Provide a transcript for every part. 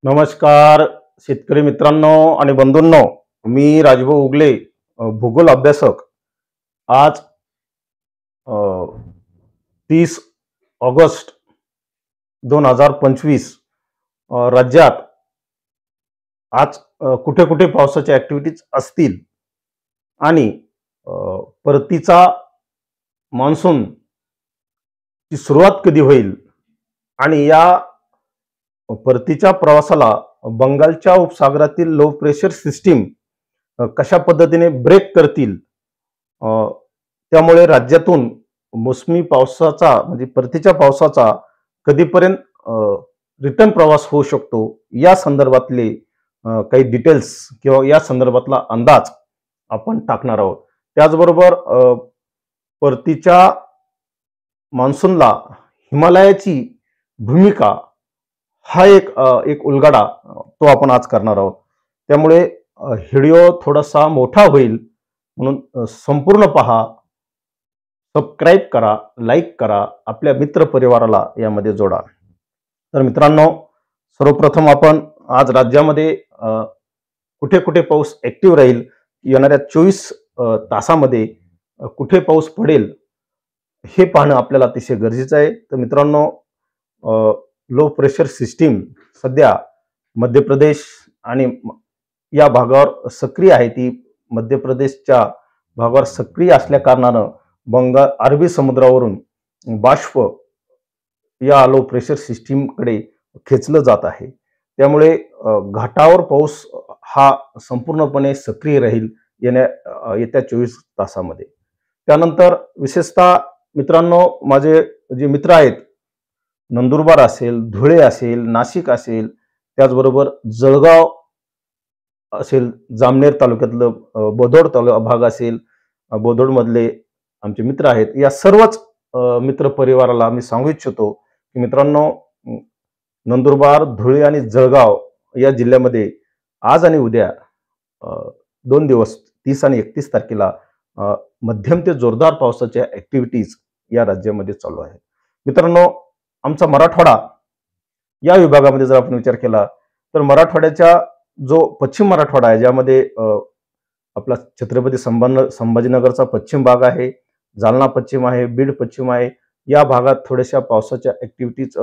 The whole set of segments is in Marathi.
नमस्कार शेतकरी मित्रांनो आणि बंधूंनो, मी राजभाऊ उगले, भूगोल अभ्यासक. आज 30 ऑगस्ट 2025 राज्यात आज कुठे कुठे पावसाच्या ऍक्टिव्हिटीज असतील आणि परतीचा मान्सून ची सुरुवात कधी होईल आणि या परतीच्या प्रवासाला बंगालच्या उपसागरातील लो प्रेशर सिस्टीम कशा पद्धतीने ब्रेक करतील, त्यामुळे राज्यातून मोसमी पावसाचा म्हणजे परतीच्या पावसाचा कधीपर्यंत रिटर्न प्रवास होऊ शकतो या संदर्भातले काही डिटेल्स किंवा या संदर्भातला अंदाज आपण टाकणार आहोत. त्याचबरोबर परतीच्या मान्सूनला हिमालयाची भूमिका हा एक उलगडा तो आपण आज करणार आहोत. त्यामुळे व्हिडिओ थोडासा मोठा होईल म्हणून संपूर्ण पहा, सबस्क्राईब करा, लाईक करा, आपल्या मित्र परिवाराला यामध्ये जोडा. तर मित्रांनो, सर्वप्रथम आपण आज राज्यामध्ये कुठे कुठे पाऊस ऍक्टिव्ह राहील, येणाऱ्या 24 तासामध्ये कुठे पाऊस पडेल हे पाहणं आपल्याला अतिशय गरजेचं आहे. तर मित्रांनो, लो प्रेशर सिस्टीम सध्या मध्य प्रदेश आणि या भागावर सक्रिय आहे. ती मध्य प्रदेशच्या भागावर सक्रिय असल्या कारणानं अरबी समुद्रावरून बाष्प या लो प्रेशर सिस्टीमकडे खेचलं जात आहे. त्यामुळे घाटावर पाऊस हा संपूर्णपणे सक्रिय राहील येत्या 24 तासामध्ये. त्यानंतर विशेषतः मित्रांनो, माझे जे मित्र आहेत, नंदुरबार असेल, धुळे असेल, नाशिक असेल, त्याचबरोबर जळगाव असेल, जामनेर तालुक्यातलं बोदोड भाग असेल, बोदोडमधले आमचे मित्र आहेत, या सर्वच मित्र परिवाराला मी सांगू इच्छितो की मित्रांनो, नंदुरबार, धुळे आणि जळगाव या जिल्ह्यामध्ये आज आणि उद्या 2 दिवस 30 आणि 31 तारखेला मध्यम ते जोरदार पावसाच्या ऍक्टिव्हिटीज या राज्यामध्ये चालू आहेत. मित्रांनो, आमचा मराठवाडा या विभागामध्ये जर आपण विचार केला तर मराठवाड्याच्या जो पश्चिम मराठवाडा आहे, ज्यामध्ये आपला छत्रपती संभाजीनगरचा पश्चिम भाग आहे, जालना पश्चिम आहे, बीड पश्चिम आहे, या भागात थोड्याशा पावसाच्या ऍक्टिव्हिटीज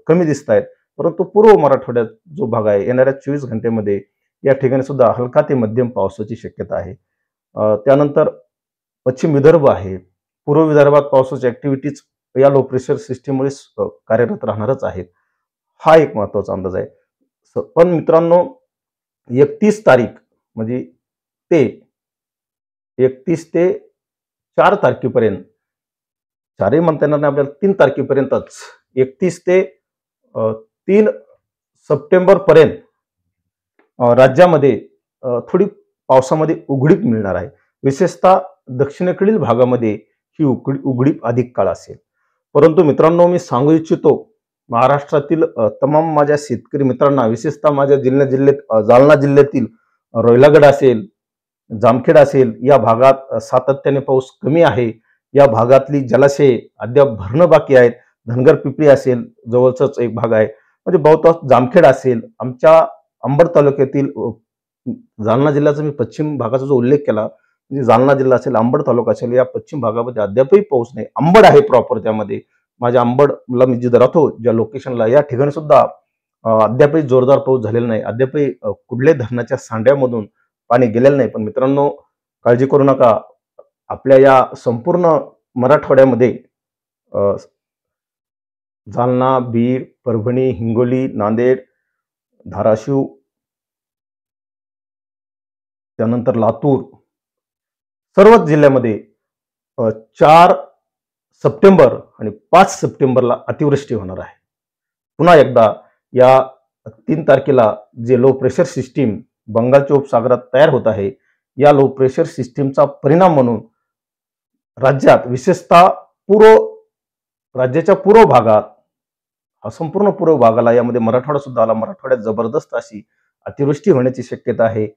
कमी दिसत आहेत. परंतु पूर्व मराठवाड्यात जो भाग आहे, येणाऱ्या 24 घंटेमध्ये या ठिकाणी सुद्धा हलका ते मध्यम पावसाची शक्यता आहे. त्यानंतर पश्चिम विदर्भ आहे, पूर्व विदर्भात पावसाच्या ऍक्टिव्हिटीज या लो प्रेशर सिस्टीममुळे कार्यरत राहणारच आहेत. हा एक महत्वाचा अंदाज आहे. पण मित्रांनो, 31 तारीख म्हणजे 31 ते 4 तारखेपर्यंत, 4ही म्हणता येणार नाही आपल्याला, 3 तारखेपर्यंतच, 31 ते 3 सप्टेंबर पर्यंत राज्यामध्ये थोडी पावसामध्ये उघडीप मिळणार आहे. विशेषतः दक्षिणेकडील भागामध्ये ही उघडीप अधिक काळ असेल. परंतु मित्रांनो, मी सांगू इच्छितो महाराष्ट्रातील तमाम माझ्या शेतकरी मित्रांना, विशेषतः माझ्या जालना जिल्ह्यातील रोहिलागड असेल, जामखेड असेल, या भागात सातत्याने पाऊस कमी आहे. या भागातली जलाशये अद्याप भरणं बाकी आहेत. धनगर पिपरी असेल, जवळचाच एक भाग आहे, म्हणजे बहुतांश जामखेड असेल, आमच्या अंबड तालुक्यातील जालना जिल्ह्याचा मी पश्चिम भागाचा जो उल्लेख केला, म्हणजे जालना जिल्हा असेल, अंबड तालुका असेल, या पश्चिम भागामध्ये अद्यापही पाऊस नाही. अंबड आहे प्रॉपर, त्यामध्ये माझ्या अंबडला मी जिथं राहतो, ज्या लोकेशनला, या ठिकाणी सुद्धा अद्यापही जोरदार पाऊस झालेला नाही. अद्यापही कुठल्याही धरणाच्या सांड्यामधून पाणी गेलेलं नाही. पण मित्रांनो, काळजी करू नका. आपल्या या संपूर्ण मराठवाड्यामध्ये जालना, बीड, परभणी, हिंगोली, नांदेड, धाराशिव, त्यानंतर लातूर, सर्वच जिल्ह्यामध्ये 4 सप्टेंबर आणि 5 सप्टेंबरला अतिवृष्टी होणार आहे. पुन्हा एकदा या 3 तारखेला जे लो प्रेशर सिस्टीम बंगालच्या उपसागरात तयार होत आहे, या लो प्रेशर सिस्टीमचा परिणाम म्हणून राज्यात, विशेषतः राज्याच्या पूर्व भागात, संपूर्ण पूर्व भागाला, यामध्ये मराठवाडा सुद्धा आला, मराठवाड्यात जबरदस्त अशी अतिवृष्टी होण्याची शक्यता आहे.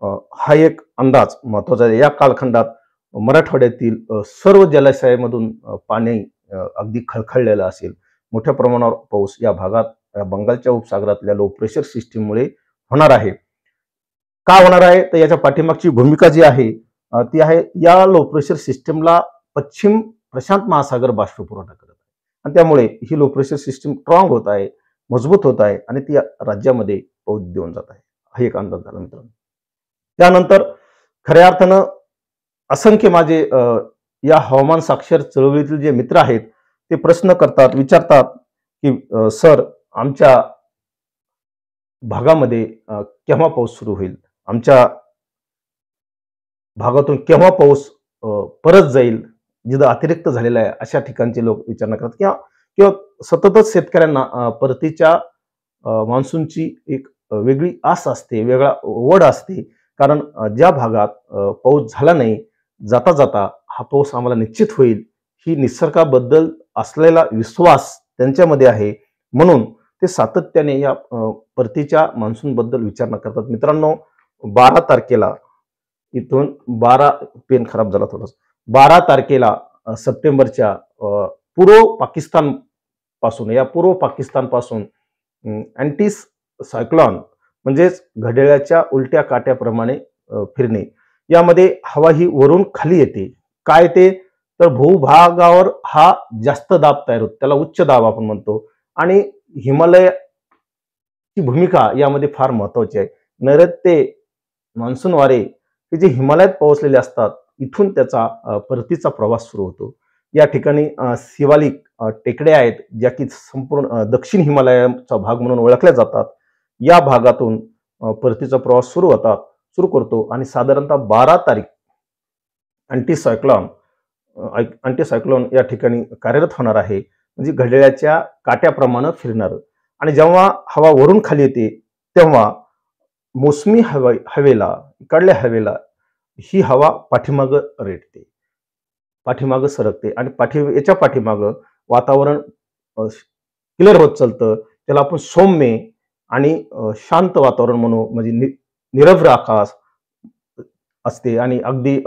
हा एक अंदाज महत्वाचा आहे. या कालखंडात मराठवाड्यातील सर्व जलाशयामधून पाणी अगदी खळखळलेलं असेल. मोठ्या प्रमाणावर पाऊस या भागात बंगालच्या उपसागरातल्या लो प्रेशर सिस्टीममुळे होणार आहे. का होणार आहे तर याच्या पाठीमागची भूमिका जी आहे ती आहे या लो प्रेशर सिस्टीमला पश्चिम प्रशांत महासागर बाष्प पुरवठा करत आहे आणि त्यामुळे ही लो प्रेशर सिस्टीम स्ट्रॉंग होत आहे, मजबूत होत आहे आणि ती राज्यामध्ये पाऊस देऊन जात आहे. हा एक अंदाज झाला मित्रांनो. त्यानंतर खऱ्या अर्थानं असंख्य माझे या हवामान साक्षर चळवळीतील जे मित्र आहेत ते प्रश्न करतात, विचारतात की सर आमच्या भागामध्ये केव्हा पाऊस सुरू होईल, आमच्या भागातून केव्हा पाऊस परत जाईल, जिथं अतिरिक्त झालेला आहे अशा ठिकाणचे लोक विचारणा करतात किंवा किंवा सततच शेतकऱ्यांना परतीच्या मान्सूनची एक वेगळी आस असते, वेगळा ओढ असते. कारण ज्या भागात पाऊस झाला नाही, जाता जाता हा पाऊस आम्हाला निश्चित होईल, ही निसर्गाबद्दल असलेला विश्वास त्यांच्यामध्ये आहे. म्हणून ते सातत्याने या परतीच्या मान्सून बद्दल विचारणा करतात. मित्रांनो 12 तारखेला इथून 12 पेन खराब झाला थोडासा. 12 तारखेला सप्टेंबरच्या पूर्व पाकिस्तान पासून या पूर्व पाकिस्तान पासून अँटी सायक्लॉन म्हणजेच घड्याळाच्या उलट्या काट्याप्रमाणे फिरणे, यामध्ये हवा ही वरून खाली येते. काय ते तर भूभागावर हा जास्त दाब तयार होतो, त्याला उच्च दाब आपण म्हणतो आणि हिमालयाची भूमिका यामध्ये फार महत्वाची आहे. नैऋत्य मान्सून वारे हे जे हिमालयात पोहोचलेले असतात इथून त्याचा परतीचा प्रवास सुरू होतो. या ठिकाणी शिवालिक टेकड्या आहेत ज्या की संपूर्ण दक्षिण हिमालयाचा भाग म्हणून ओळखल्या जातात. या भागातून परतीचा प्रवास सुरू करतो आणि साधारणतः 12 तारीख अँटी सायक्लॉन या ठिकाणी कार्यरत होणार आहे, म्हणजे घड्याळाच्या काट्याप्रमाणे फिरणार. आणि जेव्हा हवा वरून खाली येते तेव्हा मोसमी हवेला इकडल्या हवेला ही हवा पाठीमागं रेटते, पाठीमागं सरकते आणि याच्या पाठीमागं वातावरण क्लिअर होत चालतं. त्याला आपण सौम्य आणि शांत वातावरण म्हणू, म्हणजे निरभ्र आकाश असते आणि अगदी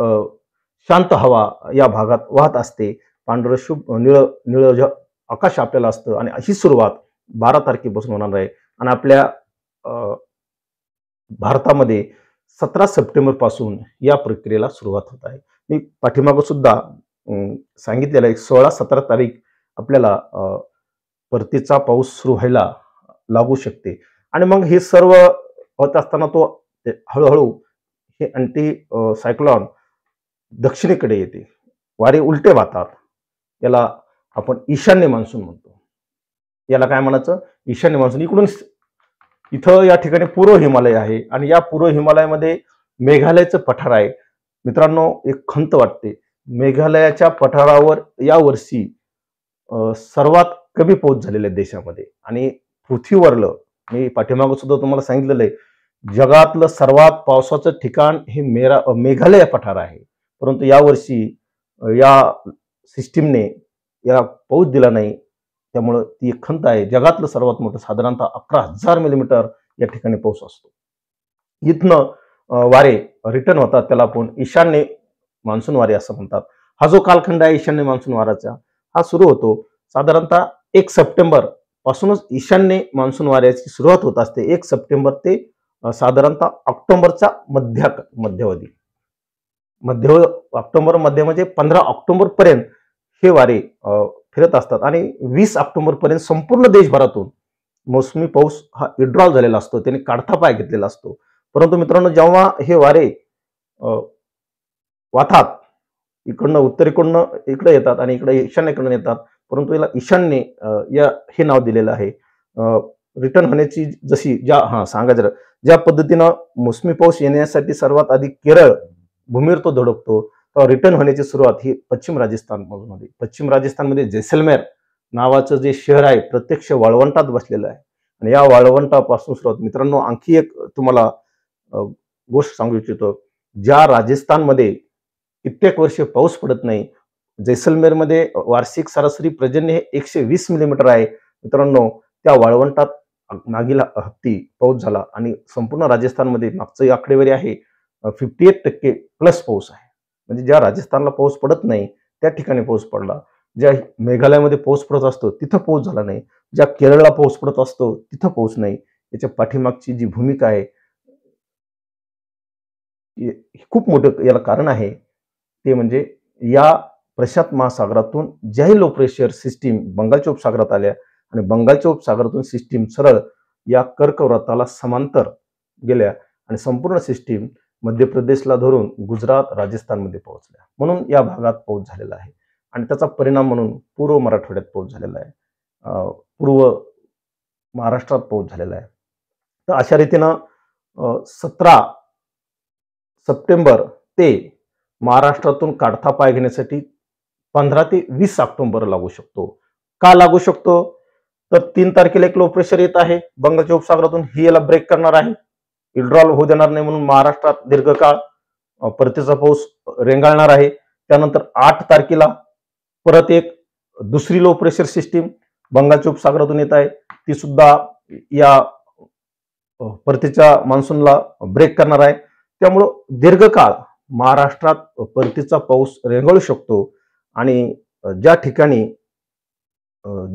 शांत हवा या भागात वाहत असते. पांढरं शुभ निळ आकाश आपल्याला असतं आणि ही सुरुवात 12 तारखेपासून होणार आहे. आणि आपल्या भारतामध्ये 17 सप्टेंबर पासून या प्रक्रियेला सुरुवात होत आहे. मी पाठीमागं सुद्धा सांगितलेलं आहे 16-17 तारीख आपल्याला परतीचा पाऊस सुरू व्हायला लागू शकते. आणि मग हे सर्व होत असताना तो हळूहळू हे अँटी सायक्लॉन दक्षिणेकडे येते, वारे उलटे वाहतात. याला आपण ईशान्य मान्सून म्हणतो. याला काय म्हणायचं, ईशान्य मान्सून. इकडून इथं या ठिकाणी पूर्व हिमालय आहे आणि या पूर्व हिमालयामध्ये मेघालयचं पठार आहे. मित्रांनो एक खंत वाटते, मेघालयाच्या पठारावर या वर्षी सर्वात कमी पाऊस झालेला आहे देशामध्ये. आणि पृथ्वीवरलं, मी पाठीमागं सुद्धा तुम्हाला सांगितलेलं आहे, जगातलं सर्वात पावसाचं ठिकाण हे मेघालय पठार आहे. परंतु यावर्षी या सिस्टीमने या पाऊस दिला नाही, त्यामुळं ती एक खंत आहे. जगातलं सर्वात मोठं साधारणतः 11,000 मिलीमीटर या ठिकाणी पाऊस असतो. इथनं वारे रिटर्न होतात, त्याला आपण ईशान्य मान्सून वारे असं म्हणतात. हा जो कालखंड आहे ईशान्य मान्सून वाऱ्याचा हा सुरू होतो साधारणतः 1 सप्टेंबर पासूनच ईशान्य मान्सून वाऱ्याची सुरुवात होत असते. 1 सप्टेंबर ते साधारणतः ऑक्टोबरच्या मध्यावधी ऑक्टोबर मध्ये म्हणजे 15 ऑक्टोबर पर्यंत हे वारे फिरत असतात आणि 20 ऑक्टोबर पर्यंत संपूर्ण देशभरातून मोसमी पाऊस हा विड्रॉल झालेला असतो, त्याने काढता पाय घेतलेला असतो. परंतु मित्रांनो जेव्हा हे वारे वाहतात, इकडनं उत्तरेकडनं इकडे येतात आणि इकडे ईशान्येकडून येतात, परंतु याला ईशान्य हे नाव दिलेलं आहे. रिटर्न होण्याची जशी सांगायचं ज्या पद्धतीनं मोसमी पाऊस येण्यासाठी सर्वात आधी केरळ भूमीवर तो धडकतो, तर रिटर्न होण्याची सुरुवात ही पश्चिम राजस्थानमधून होते. पश्चिम राजस्थानमध्ये जैसलमेर नावाचं जे शहर आहे प्रत्यक्ष वाळवंटात बसलेलं आहे आणि या वाळवंटापासून सुरुवात. मित्रांनो आणखी एक तुम्हाला गोष्ट सांगू इच्छितो, ज्या राजस्थानमध्ये कित्येक वर्ष पाऊस पडत नाही, जैसलमेरमध्ये वार्षिक सरासरी पर्जन्य हे 120 मिलीमीटर आहे. मित्रांनो त्या वाळवंटात मागील हप्ती पाऊस झाला आणि संपूर्ण राजस्थानमध्ये मागची आकडेवारी आहे 58% प्लस पाऊस आहे. म्हणजे ज्या राजस्थानला पाऊस पडत नाही त्या ठिकाणी पाऊस पडला. ज्या मेघालयामध्ये पाऊस पडत असतो तिथं पाऊस झाला नाही, ज्या केरळला पाऊस पडत असतो तिथं पाऊस नाही. याच्या पाठीमागची जी भूमिका आहे, खूप मोठं याला कारण आहे. ते म्हणजे या प्रशांत महासागरातून ज्याही लो प्रेशर सिस्टीम बंगालच्या उपसागरात आल्या आणि बंगालच्या उपसागरातून सिस्टीम सरळ या कर्कवृत्ताला समांतर गेल्या आणि संपूर्ण सिस्टीम मध्य प्रदेशला धरून गुजरात, राजस्थानमध्ये पोहोचल्या. म्हणून या भागात पाऊस झालेला आहे आणि त्याचा परिणाम म्हणून पूर्व मराठवाड्यात पाऊस झालेला आहे. पूर्व महाराष्ट्रात पाऊस झालेला आहे. तर अशा रीतीनं 17 सप्टेंबर ते महाराष्ट्रातून काढता पाय घेण्यासाठी 15 ते 20 ऑक्टोबर लागू शकतो. का लागू शकतो? तर 3 तारखेला एक लो प्रेशर येत आहे बंगालच्या उपसागरातून, ही याला ब्रेक करणार आहे, विड्रॉल होऊ देणार नाही, म्हणून महाराष्ट्रात दीर्घकाळ परतीचा पाऊस रेंगाळणार आहे. त्यानंतर 8 तारखेला परत एक दुसरी लो प्रेशर सिस्टीम बंगालच्या उपसागरातून येत आहे, ती सुद्धा या परतीच्या मान्सूनला ब्रेक करणार आहे. त्यामुळं दीर्घकाळ महाराष्ट्रात परतीचा पाऊस रेंगाळू शकतो आणि ज्या ठिकाणी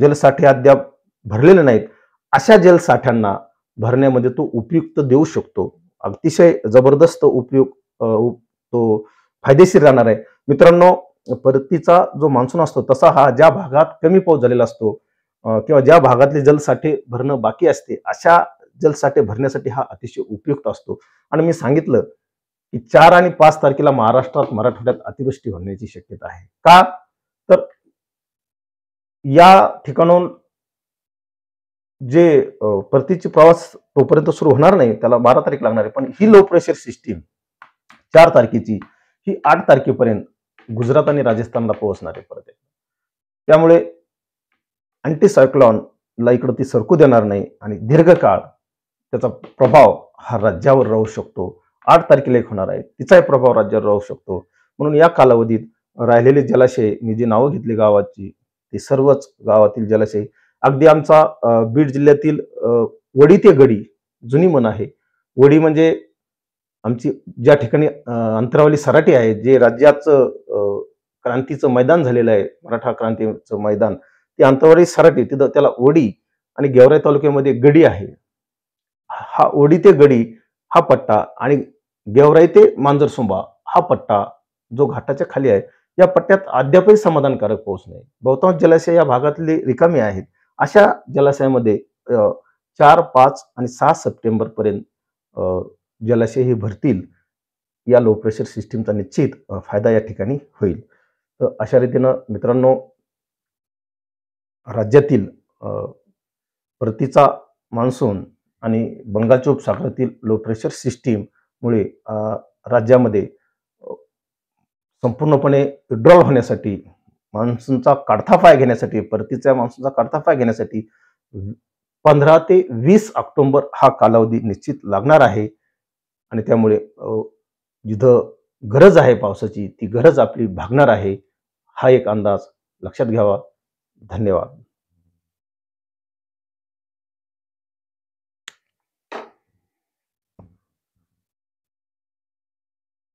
जलसाठे अद्याप भरलेले नाहीत अशा जलसाठ्यांना भरण्यामध्ये तो उपयुक्त देऊ शकतो. अतिशय जबरदस्त उपयोग तो फायदेशीर राहणार आहे. मित्रांनो, परतीचा जो मान्सून असतो तसा हा ज्या भागात कमी पाऊस झालेला असतो किंवा ज्या भागातले जलसाठे भरणं बाकी असते अशा जलसाठे भरण्यासाठी हा अतिशय उपयुक्त असतो. आणि मी सांगितलं की 4 आणि 5 तारखेला महाराष्ट्रात मराठवाड्यात अतिवृष्टी होण्याची शक्यता आहे. का? तर या ठिकाणाहून जे परतीचे प्रवास तोपर्यंत सुरू होणार नाही, त्याला 12 तारीख लागणार आहे. पण ही लो प्रेशर सिस्टीम 4 तारखेची ही 8 तारखेपर्यंत गुजरात आणि राजस्थानला पोहोचणार आहे परत. त्यामुळे अँटी सायक्लॉनला इकडं ती सरकू देणार नाही आणि दीर्घकाळ त्याचा प्रभाव हा राज्यावर राहू शकतो. 8 तारखेला एक होणार आहे, तिचाही प्रभाव राज्यावर राहू शकतो. म्हणून या कालावधीत राहिलेले जलाशय, मी जी नावं घेतली गावाची, ते सर्वच गावातील जलाशय, अगदी आमचा बीड जिल्ह्यातील वडी ते गडी जुनी म्हण आहे. वडी म्हणजे आमची ज्या ठिकाणी अंतरावली सराटी आहे, जे राज्याचं क्रांतीचं मैदान झालेलं आहे, मराठा क्रांतीचं मैदान, ते अंतरावली सराटी, तिथं त्याला वडी आणि गेवराई तालुक्यामध्ये गडी आहे. हा वडी ते गडी हा पट्टा आणि गेवराई ते मांजरसुंबा हा पट्टा जो घाटाच्या खाली आहे, या पट्ट्यात अद्यापही समाधानकारक पाऊस नाही. बहुतांश जलाशय या भागातले रिकामी आहेत. अशा जलाशयामध्ये 4, 5 आणि 6 सप्टेंबर पर्यंत जलाशय हे भरतील. या लो प्रेशर सिस्टीमचा निश्चित फायदा या ठिकाणी होईल. तर अशा रीतीनं मित्रांनो, राज्यातील परतीचा मान्सून आणि बंगालच्या उपसागरातील लो प्रेशर सिस्टीममुळे राज्यामध्ये संपूर्णपणे विड्रॉल होण्यासाठी, मान्सूनचा काढता पाय घेण्यासाठी, परतीच्या मान्सूनचा काढता पाय घेण्यासाठी 15 ते 20 ऑक्टोबर हा कालावधी निश्चित लागणार आहे. आणि त्यामुळे जिथं गरज आहे पावसाची, ती गरज आपली भागणार आहे. हा एक अंदाज लक्षात घ्यावा. धन्यवाद.